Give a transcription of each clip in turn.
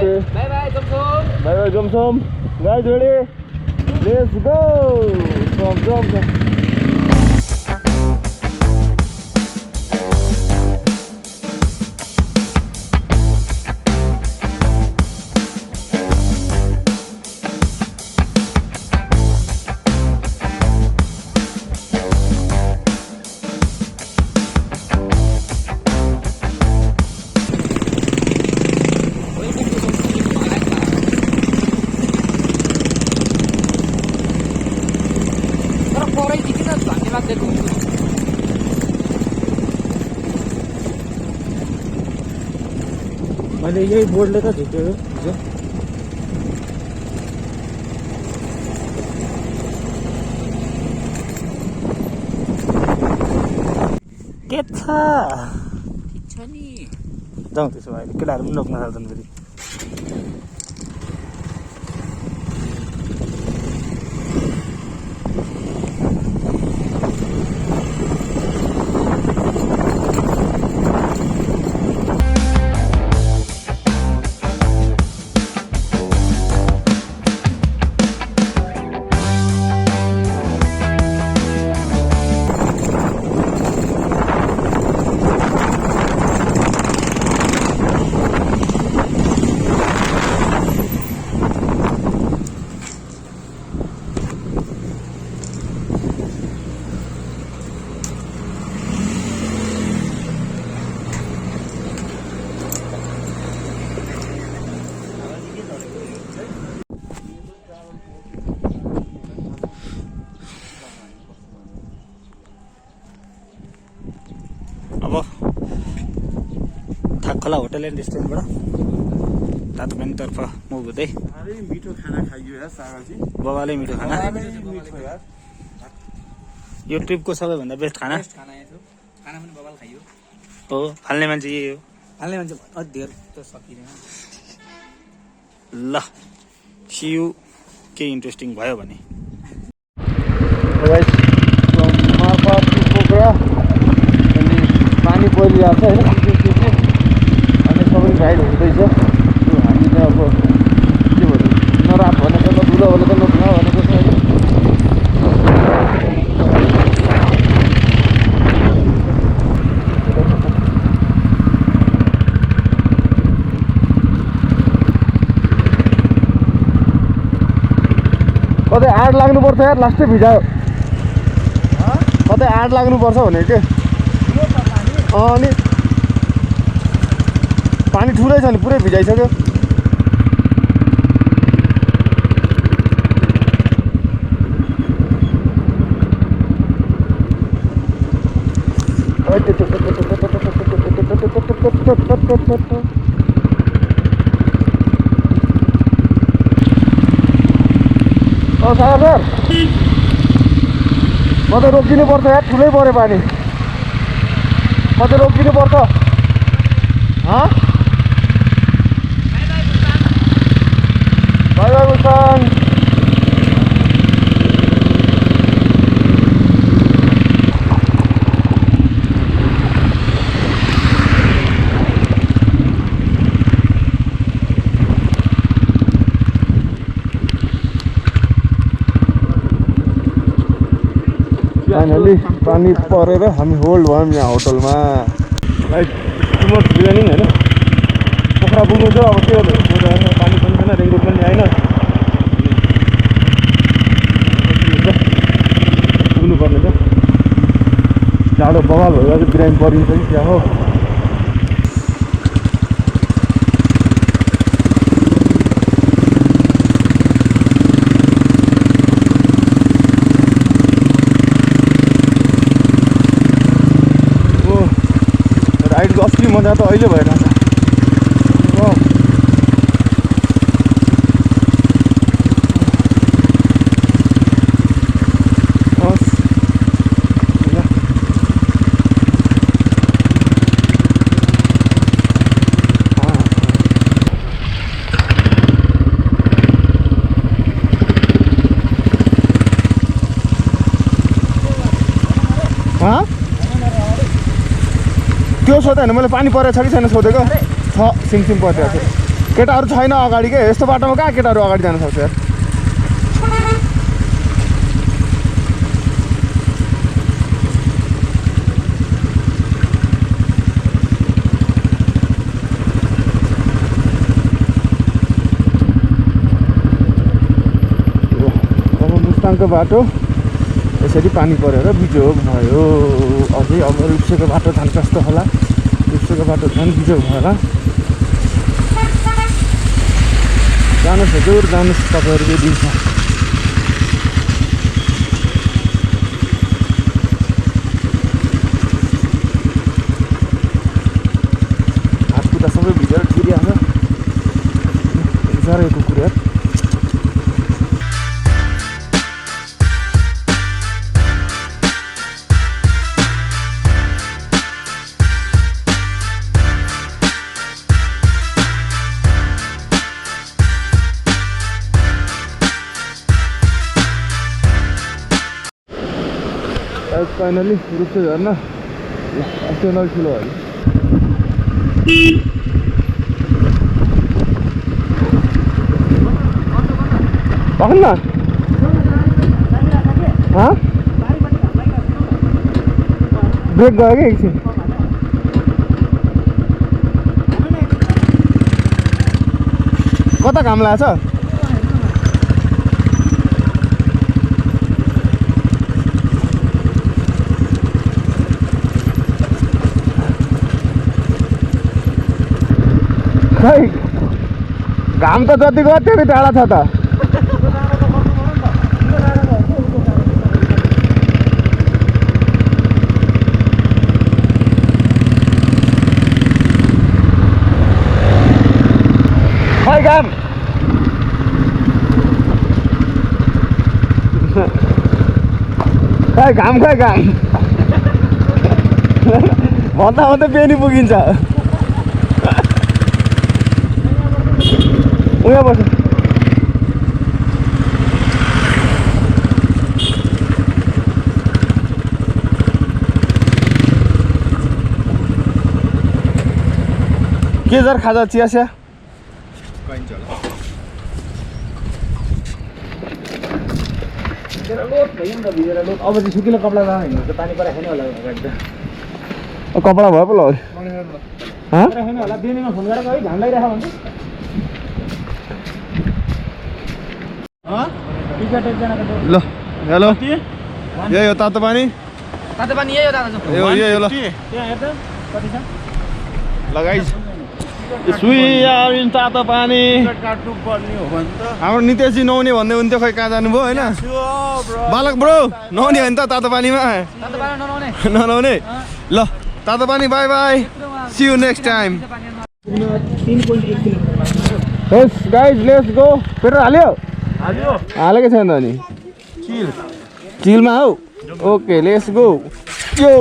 Bye, Gumsum. Guys, ready? Let's go. Come. मैले यही बोर्डले त झुक्यो हिजो के छ नि जाउँ त्यसो भए केटाहरू पनि रोक्न थाल्छन् फेरि अब थाकखोला होटल एन्ड रेस्टुरेन्टबाट तातोपानीतर्फ मुभ हुँदै मिठो खाना खाइयो यार सागाजी बाबाले मिठो खाना यो ट्रिपको सबैभन्दा बेस्ट खाना खाना पनि बाबाले खाइयो हो फाल्ने मान्छे यही हो फाल्ने मान्छे अधेर त सकिँदैन ल सियु के इन्ट्रेस्टिङ भयो भने पानी परिरहेको छ होइन अनि सबै राइड हुँदैछ हामीले अब के भन्नु नरात भनेको त धुलो भनेको नधुवा भनेको छ होइन कतै आड लाग्नुपर्छ यार लास्टै भिजायो कतै आड लाग्नुपर्छ भनेको के अनि पानी ठुलै छ नि पुरै भिजाइसक्यो सर म त रोकिनु पर्छ यार ठुलै पऱ्यो पानी म त रोकिनु पर्छ बाई बाई मुस्ताङ फाइनली पानी परेर हामी होल्ड भयौँ यहाँ होटलमा लाइक टु मच बिर्यानी होइन पोखरा पुग्नु छ अब के गर्नु पानी पनि छैन रेन रोड पनि आएन पुग्नुपर्ने छ जाडो बवाल भएर चाहिँ बिरामी परिन्छ कि क्या हो राइडको असली मजा त अहिले भइरहेछ त्यो सोधेँ होइन मैले पानी परेको छ कि छैन सोधेको छ सिमसिम परिरहेको छ केटाहरू छैन अगाडि के यस्तो बाटोमा कहाँ केटाहरू अगाडि जान सक्छ यार मुस्ताङको बाटो यसरी पानी परेर बिजोग भयो अझै अब रुप्सेको बाटो झन् कस्तो होला रुप्सेको बाटो झन् बिजोग भयो होला जानुहोस् हजुर जानुहोस् तपाईँहरू यो दिन्छ हातखुट्टा सबै भिजेर छिरिहाल्छ साह्रै कुकुर यार फाइनली रुप्से झर्ना अस्ति ठुलो भयो भन न ब्रेक गयो क्या एकछिन कता घाम लागेछ खै घाम त जति गयो त्यति टाढा छ त खै घाम खै घाम भन्दा भन्दै बेनी पुगिन्छ उयो बस के जर खाजा चिया स्या अब चाहिँ सुकिलो कपडा लगाएर हिँड्नु पानी परेको छैन होला अगाडि त कपडा भयो पो ल छैन होला बेनीमा फोन गरेको है घाम लागिरहेको भन्छ ल हेलो यही हो तातो पानी यही हो दादा यही हो ल त्यहाँ हेर्दा कति छ लगाइज तातो पानी काट्नु पर्ने हो भने त हाम्रो नितेशजी नहुने भन्दै हुन्थ्यो खै कहाँ जानुभयो होइन बालक ब्रो नहुने होइन त तातो पानीमा ननुहुने ल तातो पानी bye bye see you next time yes guys let's go petrol हाल्यो हालेको छैन त नि चिलमा हौ ओके लेट्स गो यो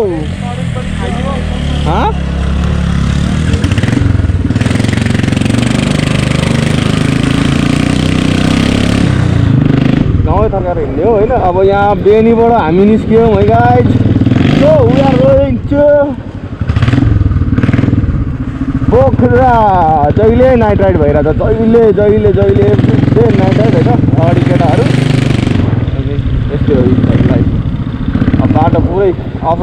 गाउँ थर्काएर हिँड्ने हो होइन अब यहाँ बेनीबाट हामी निस्क्यौँ है guys so we are going to Pokhara जहिले नाइट राइड भइरहेछ जहिले एभ्री नाइट राइड होइन अगाडि केटाहरू यस्तै हो लाइफ अब बाटो पुरै अफ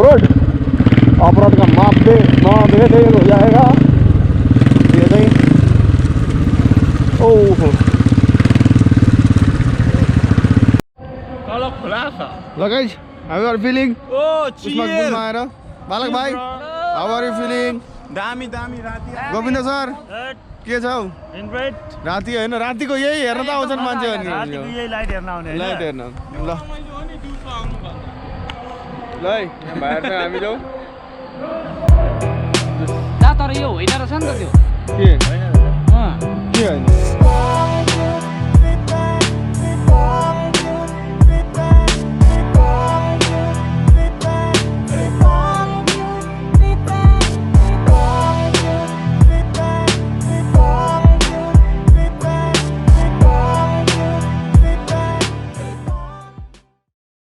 रोड का माप दे हो जाएगा ये चाहिँ ओहो ल गाइज हाउ आर फिलिङ उसमा घुम्न आएर बालक भाइ हाउ आर यु फिलिङ दामी राति गोविन्द सर के छ हौ राति होइन रातिको यही हेर्न त आउँछन् मान्छेहरू यही लाइट हेर्न आउने लाइट हेर्न ल ल है भाइहरु हामी जाऊ तर यो होइन रहेछ नि त त्यो के होइन